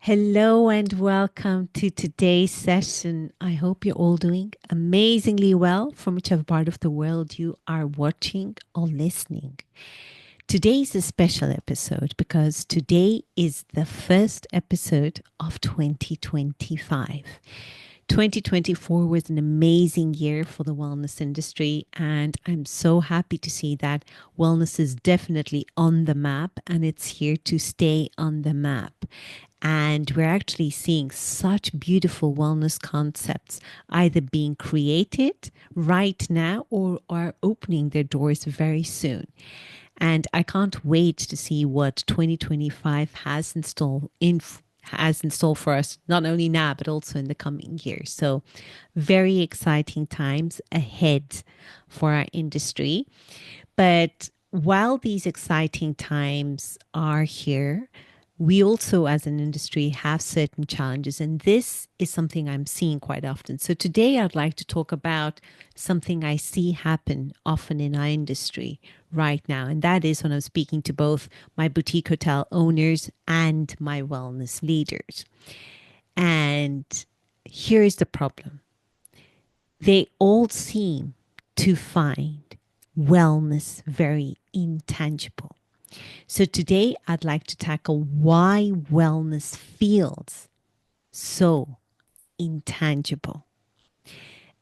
Hello and welcome to today's session. I hope you're all doing amazingly well from whichever part of the world you are watching or listening. Today is a special episode because today is the first episode of 2025. 2024 was an amazing year for the wellness industry, and I'm so happy to see that wellness is definitely on the map and it's here to stay on the map. And we're actually seeing such beautiful wellness concepts either being created right now or are opening their doors very soon. And I can't wait to see what 2025 has in store for us, not only now, but also in the coming years. So very exciting times ahead for our industry. But while these exciting times are here, we also, as an industry, have certain challenges. And this is something I'm seeing quite often. So today I'd like to talk about something I see happen often in our industry right now. And that is when I'm speaking to both my boutique hotel owners and my wellness leaders. And here's the problem. They all seem to find wellness very intangible. So today I'd like to tackle why wellness feels so intangible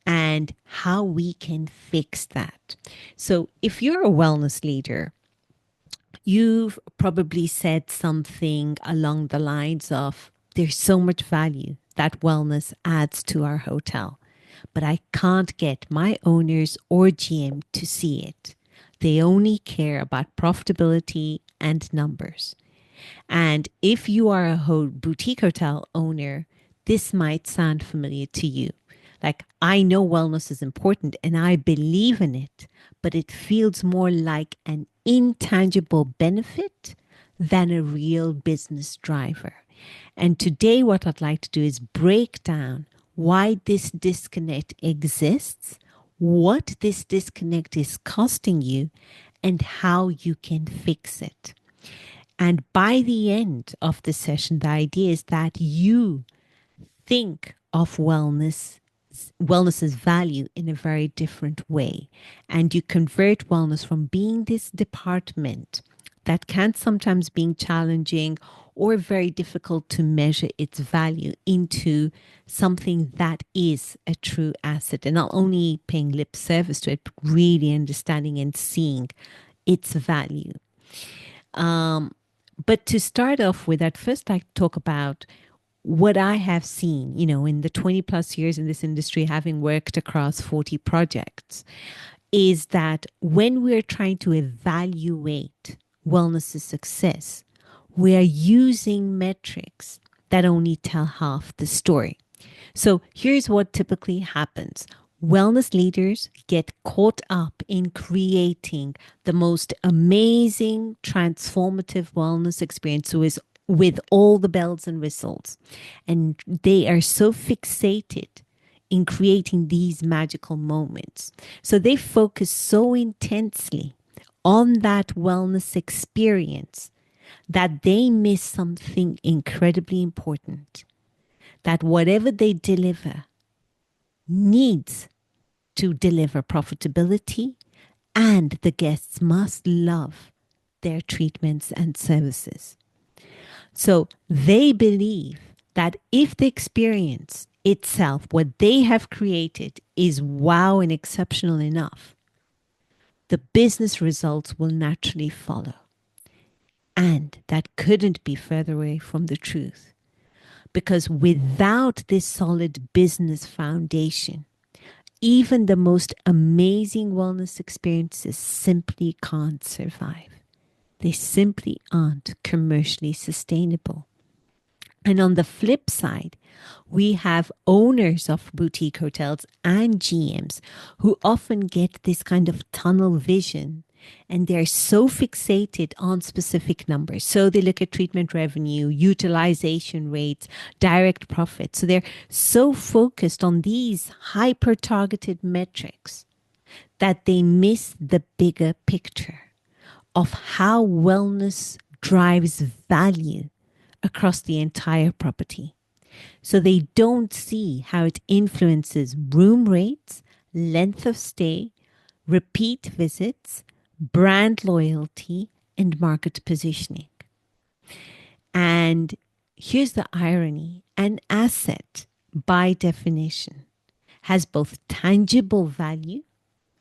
and how we can fix that. So if you're a wellness leader, you've probably said something along the lines of, there's so much value that wellness adds to our hotel, but I can't get my owners or GM to see it. They only care about profitability and numbers. And if you are a boutique hotel owner, this might sound familiar to you. Like, I know wellness is important and I believe in it, but it feels more like an intangible benefit than a real business driver. And today, what I'd like to do is break down why this disconnect exists, what this disconnect is costing you, and how you can fix it. And by the end of the session, the idea is that you think of wellness's value in a very different way. And you convert wellness from being this department that can sometimes be challenging or very difficult to measure its value into something that is a true asset, and not only paying lip service to it, but really understanding and seeing its value. But to start off with, I'd first like to talk about what I have seen, in the 20 plus years in this industry, having worked across 40 projects, is that when we're trying to evaluate wellness's success, we are using metrics that only tell half the story. So here's what typically happens. Wellness leaders get caught up in creating the most amazing, transformative wellness experience with all the bells and whistles. And they are so fixated in creating these magical moments. So they focus so intensely on that wellness experience that they miss something incredibly important. That whatever they deliver needs to deliver profitability, and the guests must love their treatments and services. So they believe that if the experience itself, what they have created, is wow and exceptional enough, the business results will naturally follow. And that couldn't be further away from the truth. Because without this solid business foundation, even the most amazing wellness experiences simply can't survive. They simply aren't commercially sustainable. And on the flip side, we have owners of boutique hotels and GMs who often get this kind of tunnel vision, and they're so fixated on specific numbers. So they look at treatment revenue, utilization rates, direct profit. So they're so focused on these hyper targeted metrics that they miss the bigger picture of how wellness drives value across the entire property. So they don't see how it influences room rates, length of stay, repeat visits, brand loyalty, and market positioning. And here's the irony: an asset, by definition, has both tangible value,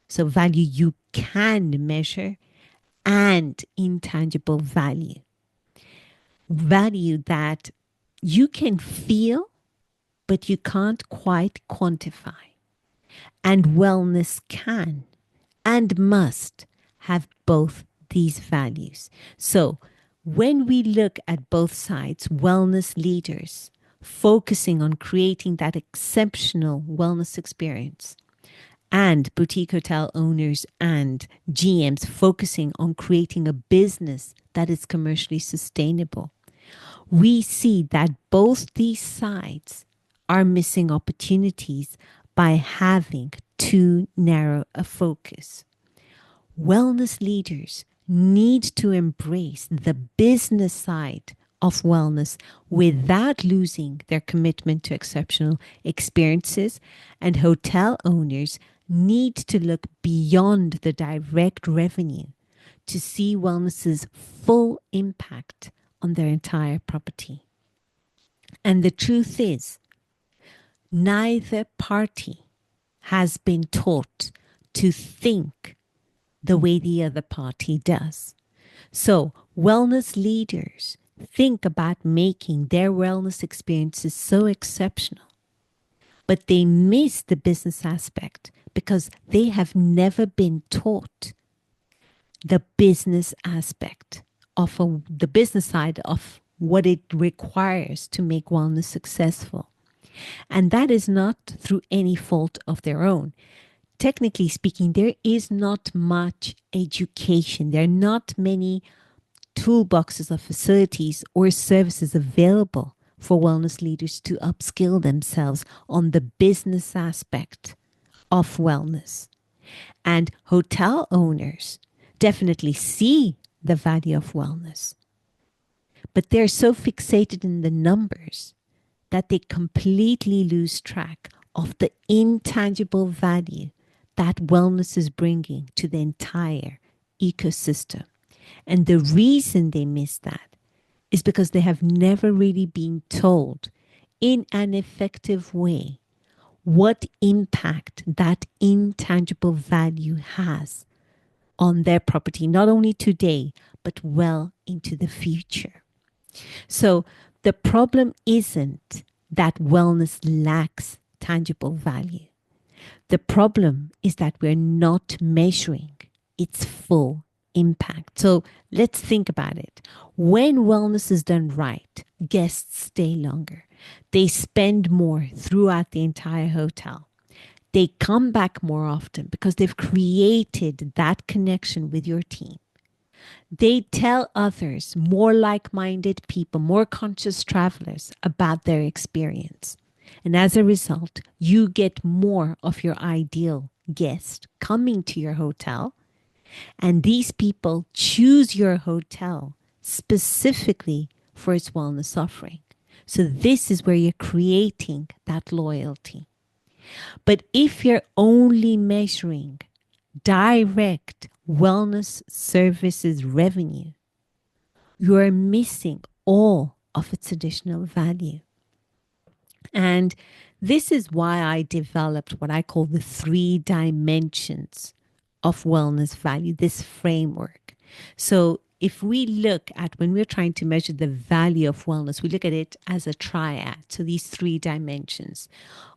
so value you can measure, and intangible value, value that you can feel, but you can't quite quantify. And wellness can and must have both these values. So when we look at both sides, wellness leaders focusing on creating that exceptional wellness experience, and boutique hotel owners and GMs focusing on creating a business that is commercially sustainable, we see that both these sides are missing opportunities by having too narrow a focus. Wellness leaders need to embrace the business side of wellness without losing their commitment to exceptional experiences, and hotel owners need to look beyond the direct revenue to see wellness's full impact on their entire property. And the truth is, neither party has been taught to think the way the other party does. So, wellness leaders think about making their wellness experiences so exceptional, but they miss the business aspect because they have never been taught the business aspect of the business side of what it requires to make wellness successful. And that is not through any fault of their own. Technically speaking, there is not much education. There are not many toolboxes of facilities or services available for wellness leaders to upskill themselves on the business aspect of wellness. And hotel owners definitely see the value of wellness, but they're so fixated in the numbers that they completely lose track of the intangible value that wellness is bringing to the entire ecosystem. And the reason they miss that is because they have never really been told in an effective way what impact that intangible value has on their property, not only today, but well into the future. So the problem isn't that wellness lacks tangible value. The problem is that we're not measuring its full impact. So let's think about it. When wellness is done right, guests stay longer. They spend more throughout the entire hotel. They come back more often because they've created that connection with your team. They tell others, more like minded people, more conscious travelers, about their experience. And as a result, you get more of your ideal guest coming to your hotel. And these people choose your hotel specifically for its wellness offering. So this is where you're creating that loyalty. But if you're only measuring direct wellness services revenue, you are missing all of its additional value. And this is why I developed what I call the 3 dimensions of wellness value, this framework. So if we look at when we're trying to measure the value of wellness, we look at it as a triad. So these 3 dimensions.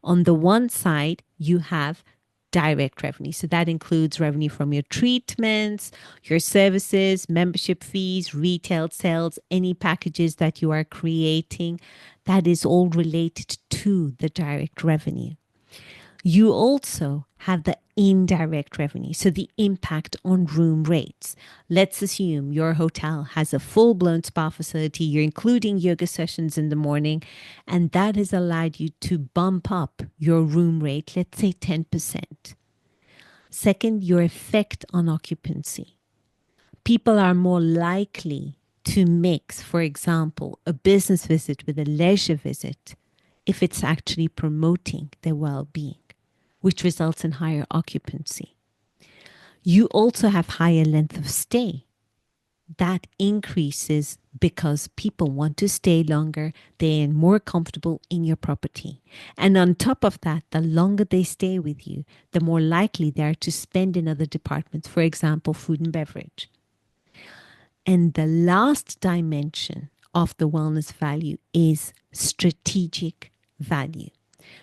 On the one side, you have direct revenue. So that includes revenue from your treatments, your services, membership fees, retail sales, any packages that you are creating. That is all related to the direct revenue. You also have the indirect revenue, so the impact on room rates. Let's assume your hotel has a full-blown spa facility, you're including yoga sessions in the morning, and that has allowed you to bump up your room rate, let's say 10%. Second, your effect on occupancy. People are more likely to mix, for example, a business visit with a leisure visit if it's actually promoting their well being, which results in higher occupancy. You also have higher length of stay. That increases because people want to stay longer, they're more comfortable in your property. And on top of that, the longer they stay with you, the more likely they are to spend in other departments, for example, food and beverage. And the last dimension of the wellness value is strategic value.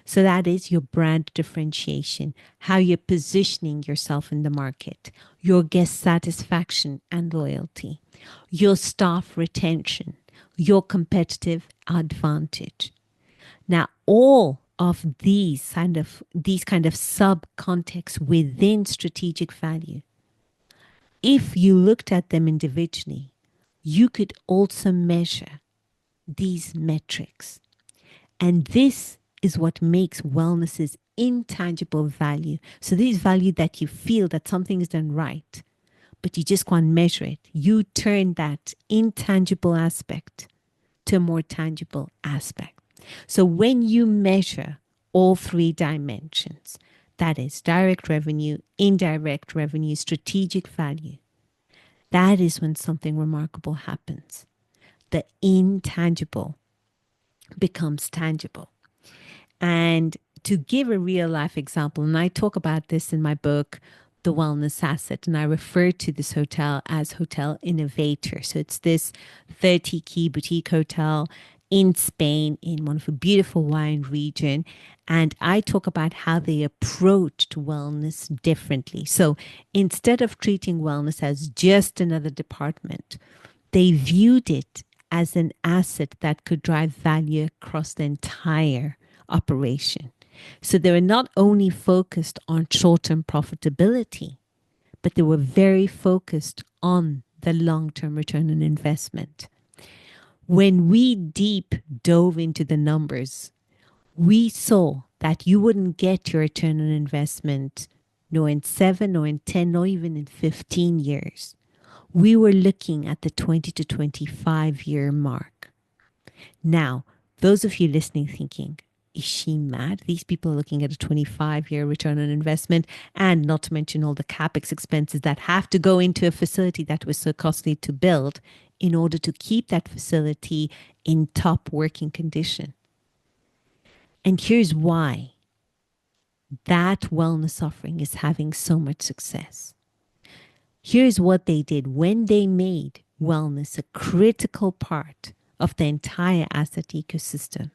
So that is your brand differentiation, how you're positioning yourself in the market, your guest satisfaction and loyalty, your staff retention, your competitive advantage. Now, all of these kind of sub contexts within strategic value, if you looked at them individually, you could also measure these metrics. And this is what makes wellness's intangible value. So this value that you feel that something is done right, but you just can't measure it. You turn that intangible aspect to a more tangible aspect. So when you measure all three dimensions, that is direct revenue, indirect revenue, strategic value, that is when something remarkable happens. The intangible becomes tangible. And to give a real life example, and I talk about this in my book, The Wellness Asset, and I refer to this hotel as Hotel Innovator. So it's this 30 key boutique hotel in Spain in one of a beautiful wine region. And I talk about how they approached wellness differently. So instead of treating wellness as just another department, they viewed it as an asset that could drive value across the entire operation. So they were not only focused on short-term profitability, but they were very focused on the long-term return on investment. When we deep dove into the numbers, we saw that you wouldn't get your return on investment nor in 7, nor in 10, nor even in 15 years. We were looking at the 20 to 25 year mark. Now, those of you listening thinking, is she mad? These people are looking at a 25-year return on investment, and not to mention all the capex expenses that have to go into a facility that was so costly to build in order to keep that facility in top working condition. And here's why that wellness offering is having so much success. Here's what they did when they made wellness a critical part of the entire asset ecosystem.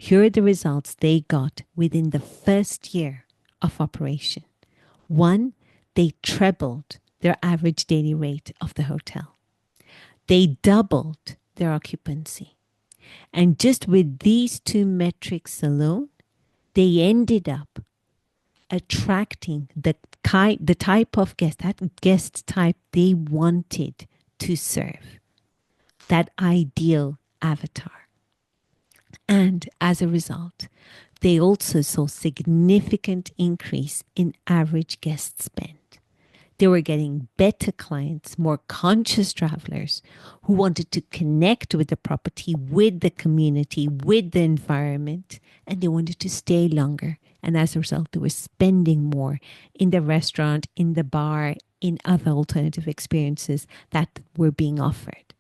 Here are the results they got within the first year of operation. One, they trebled their average daily rate of the hotel. They doubled their occupancy. And just with these two metrics alone, they ended up attracting the type of guest, that guest type they wanted to serve, that ideal avatar. And as a result, they also saw significant increase in average guest spend. They were getting better clients, more conscious travelers who wanted to connect with the property, with the community, with the environment, and they wanted to stay longer. And as a result, they were spending more in the restaurant, in the bar, in other alternative experiences that were being offered.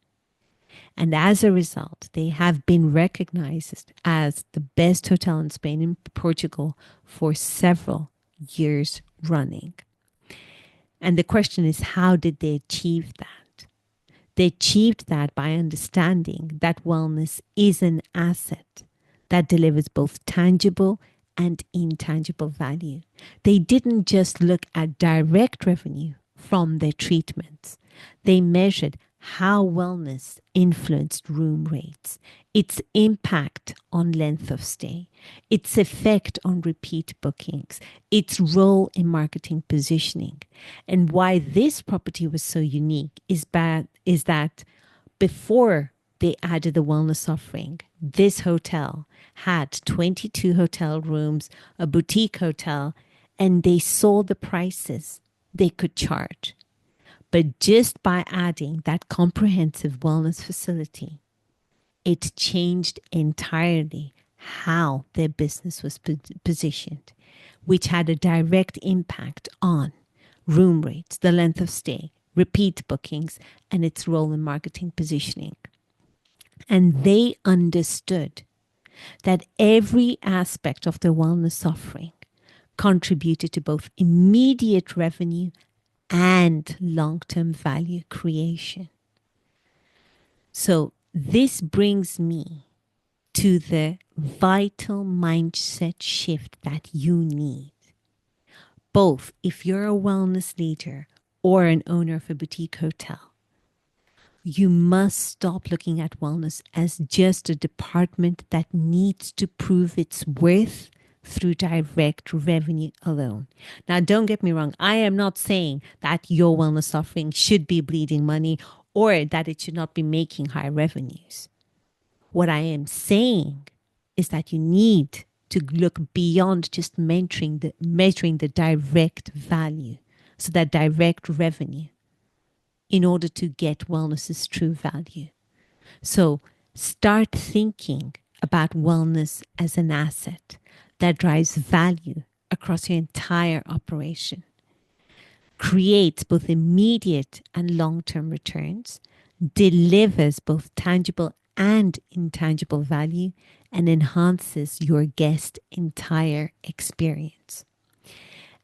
And as a result, they have been recognized as the best hotel in Spain and Portugal for several years running. And the question is, how did they achieve that? They achieved that by understanding that wellness is an asset that delivers both tangible and intangible value. They didn't just look at direct revenue from their treatments. They measured how wellness influenced room rates, its impact on length of stay, its effect on repeat bookings, its role in marketing positioning. And why this property was so unique is that before they added the wellness offering, this hotel had 22 hotel rooms, a boutique hotel, and they saw the prices they could charge. But just by adding that comprehensive wellness facility, it changed entirely how their business was positioned, which had a direct impact on room rates, the length of stay, repeat bookings, and its role in marketing positioning. And they understood that every aspect of the wellness offering contributed to both immediate revenue and long term value creation. So, this brings me to the vital mindset shift that you need, both if you're a wellness leader or an owner of a boutique hotel. You must stop looking at wellness as just a department that needs to prove its worth through direct revenue alone. Now, don't get me wrong. I am not saying that your wellness offering should be bleeding money or that it should not be making high revenues. What I am saying is that you need to look beyond just measuring the direct value, so that direct revenue, in order to get wellness's true value. So start thinking about wellness as an asset that drives value across your entire operation, creates both immediate and long-term returns, delivers both tangible and intangible value, and enhances your guest entire experience.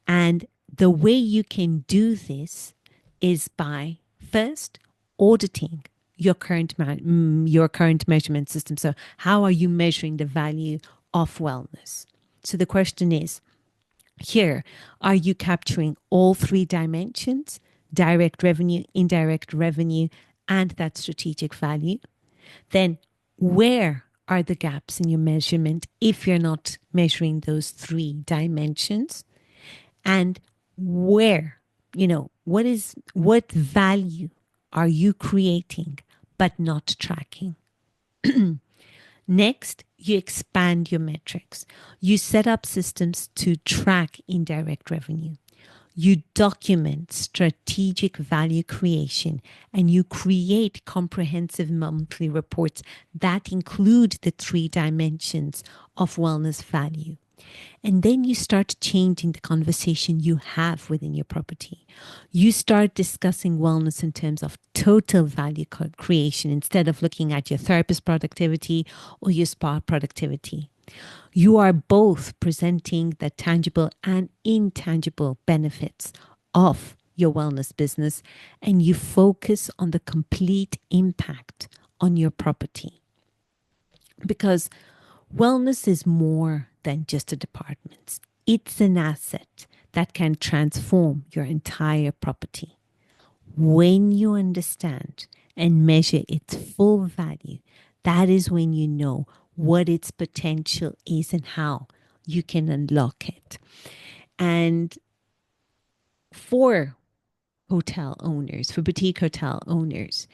And the way you can do this is by first auditing your current measurement system. So how are you measuring the value of wellness? So the question is, here, are you capturing all three dimensions: direct revenue, indirect revenue, and that strategic value? Then where are the gaps in your measurement if you're not measuring those three dimensions? And where, what value are you creating but not tracking? Next, you expand your metrics. You set up systems to track indirect revenue. You document strategic value creation, and you create comprehensive monthly reports that include the three dimensions of wellness value. And then you start changing the conversation you have within your property. You start discussing wellness in terms of total value creation instead of looking at your therapist productivity or your spa productivity. You are both presenting the tangible and intangible benefits of your wellness business, and you focus on the complete impact on your property. Because wellness is more than just a department. It's an asset that can transform your entire property. When you understand and measure its full value, that is when you know what its potential is and how you can unlock it. And for hotel owners, for boutique hotel owners,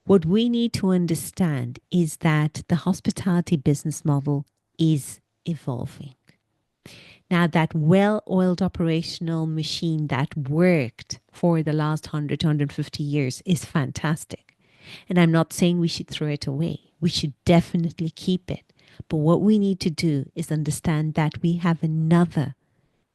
what we need to understand is that the hospitality business model is evolving. Now, that well-oiled operational machine that worked for the last 100, 150 years is fantastic. And I'm not saying we should throw it away. We should definitely keep it. But what we need to do is understand that we have another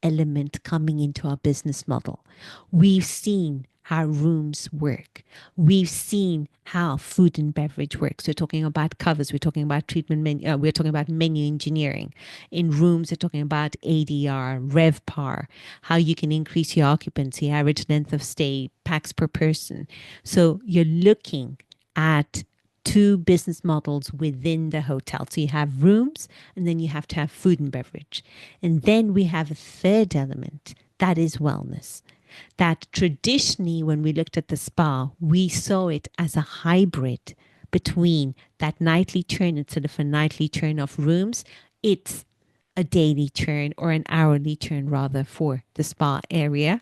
element coming into our business model. We've seen how rooms work. We've seen how food and beverage works. We're talking about covers. We're talking about treatment menu. We're talking about menu engineering. In rooms, we're talking about ADR, RevPAR, how you can increase your occupancy, average length of stay, packs per person. So you're looking at two business models within the hotel. So you have rooms, and then you have to have food and beverage. And then we have a third element, that is wellness. That traditionally, when we looked at the spa, we saw it as a hybrid between that nightly churn. Instead of a nightly churn of rooms, it's a daily churn, or an hourly churn rather, for the spa area.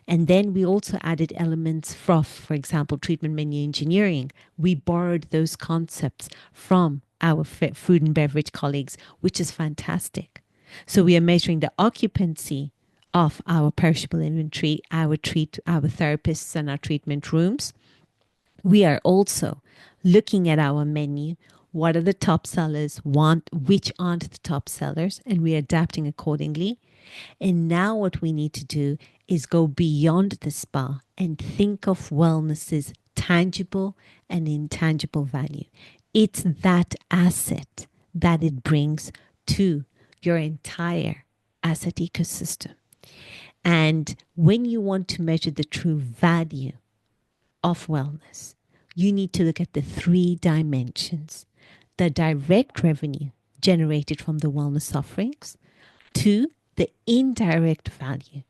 And then we also added elements from, for example, treatment menu engineering. We borrowed those concepts from our food and beverage colleagues, which is fantastic. So we are measuring the occupancy of our perishable inventory, our therapists and our treatment rooms. We are also looking at our menu. What are the top sellers? Which aren't the top sellers? And we're adapting accordingly. And now what we need to do is go beyond the spa and think of wellness's tangible and intangible value. It's that asset that it brings to your entire asset ecosystem. And when you want to measure the true value of wellness, you need to look at the three dimensions: the direct revenue generated from the wellness offerings, two, the indirect value,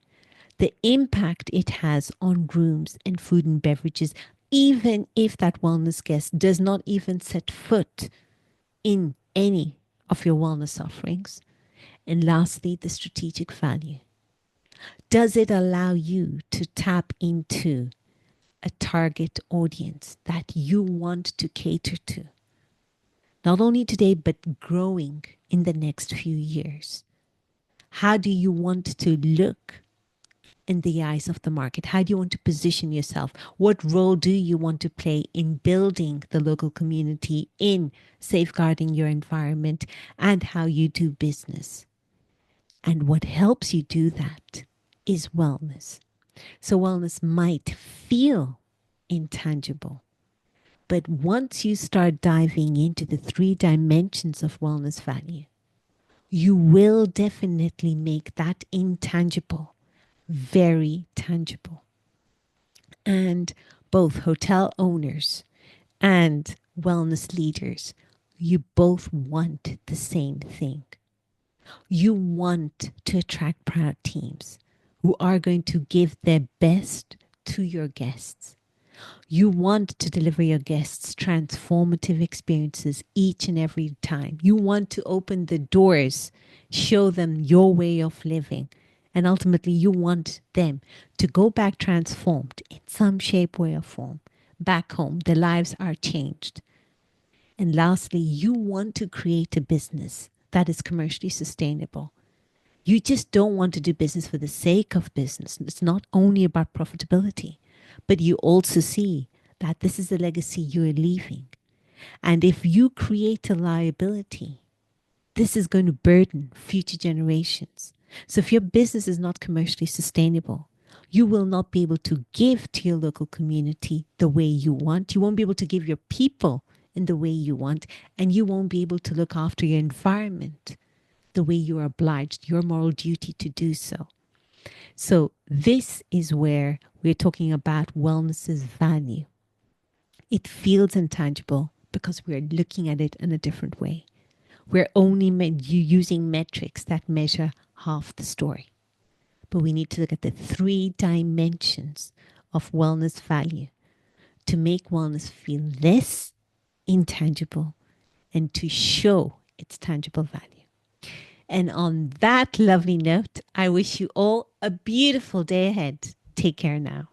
the impact it has on rooms and food and beverages, even if that wellness guest does not even set foot in any of your wellness offerings. And lastly, the strategic value. Does it allow you to tap into a target audience that you want to cater to, not only today, but growing in the next few years? How do you want to look in the eyes of the market? How do you want to position yourself? What role do you want to play in building the local community, in safeguarding your environment, and how you do business? And what helps you do that is wellness. So wellness might feel intangible, but once you start diving into the three dimensions of wellness value, you will definitely make that intangible very tangible. And both hotel owners and wellness leaders, you both want the same thing. You want to attract proud teams who are going to give their best to your guests. You want to deliver your guests transformative experiences each and every time. You want to open the doors, show them your way of living. And ultimately, you want them to go back transformed in some shape, way, or form. Back home, their lives are changed. And lastly, you want to create a business that is commercially sustainable. You just don't want to do business for the sake of business. It's not only about profitability, but you also see that this is a legacy you're leaving. And if you create a liability, this is going to burden future generations. So if your business is not commercially sustainable, you will not be able to give to your local community the way you want. You won't be able to give your people in the way you want, and you won't be able to look after your environment the way you are obliged, your moral duty to do so. So this is where we're talking about wellness's value. It feels intangible because we're looking at it in a different way. We're only using metrics that measure half the story. But we need to look at the three dimensions of wellness value to make wellness feel less intangible and to show its tangible value. And on that lovely note, I wish you all a beautiful day ahead. Take care now.